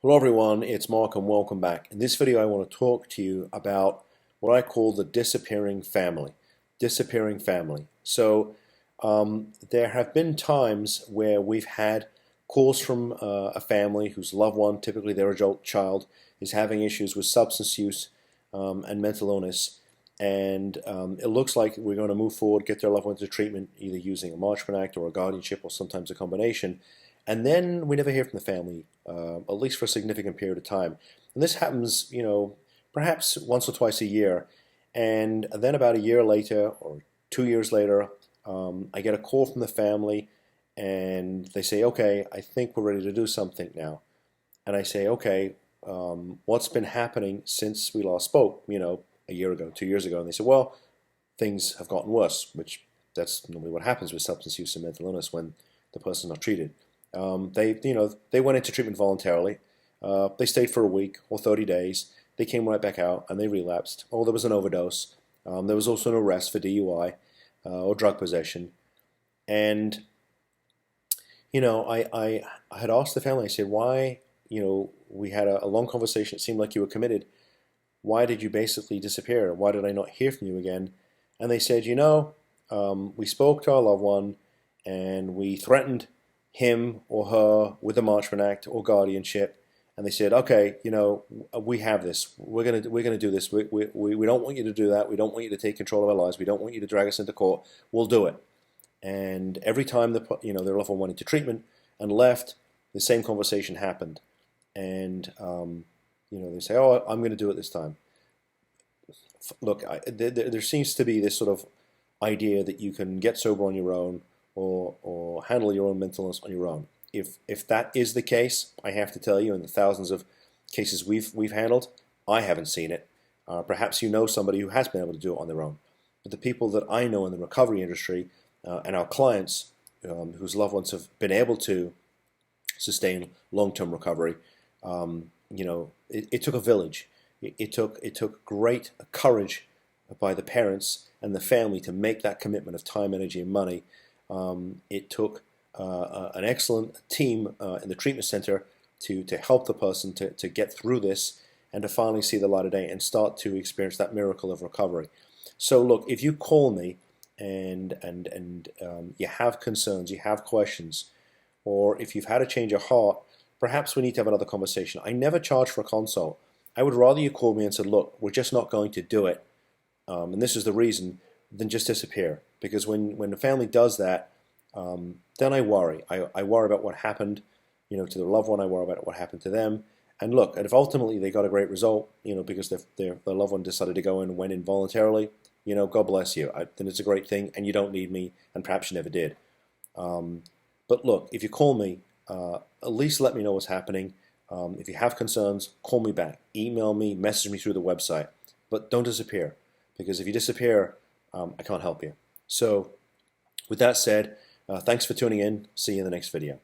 Hello everyone, it's Mark and welcome back. In this video I want to talk to you about what I call the disappearing family. Disappearing family. There have been times where we've had calls from a family whose loved one, typically their adult child, is having issues with substance use and mental illness, and it looks like we're going to move forward, get their loved one to treatment, either using a Marchman Act or a guardianship or sometimes a combination. And then we never hear from the family, at least for a significant period of time. And this happens, perhaps once or twice a year. And then about a year later or 2 years later, I get a call from the family and they say, okay, I think we're ready to do something now. And I say, okay, what's been happening since we last spoke, a year ago, 2 years ago? And they say, well, things have gotten worse, which that's normally what happens with substance use and mental illness when the person's not treated. They went into treatment voluntarily. They stayed for a week or 30 days. They came right back out and they relapsed. Oh, there was an overdose. There was also an arrest for DUI or drug possession. And I had asked the family. I said, why? We had a long conversation. It seemed like you were committed. Why did you basically disappear? Why did I not hear from you again? And they said, we spoke to our loved one and we threatened him or her with the Marchman Act or guardianship, and they said, okay, we have this. We're gonna do this. We don't want you to do that. We don't want you to take control of our lives. We don't want you to drag us into court. We'll do it. And every time their loved one went into treatment and left, the same conversation happened. And they say, oh, I'm going to do it this time. Look, there seems to be this sort of idea that you can get sober on your own, or handle your own mental illness on your own. If that is the case, I have to tell you, in the thousands of cases we've handled, I haven't seen it. Perhaps you know somebody who has been able to do it on their own. But the people that I know in the recovery industry and our clients whose loved ones have been able to sustain long-term recovery, it took a village. It took great courage by the parents and the family to make that commitment of time, energy, and money. It took an excellent team in the treatment center to help the person to get through this and to finally see the light of day and start to experience that miracle of recovery. So look, if you call me and you have concerns, you have questions, or if you've had a change of heart, perhaps we need to have another conversation. I never charge for a consult. I would rather you call me and said, look, we're just not going to do it, and this is the reason, than just disappear. Because when the family does that, then I worry. I worry about what happened, to their loved one. I worry about what happened to them. And look, and if ultimately they got a great result, because their loved one decided to go in and went in voluntarily, God bless you. Then it's a great thing, and you don't need me, and perhaps you never did. But look, if you call me, at least let me know what's happening. If you have concerns, call me back, email me, message me through the website. But don't disappear, because if you disappear, I can't help you. So with that said, thanks for tuning in. See you in the next video.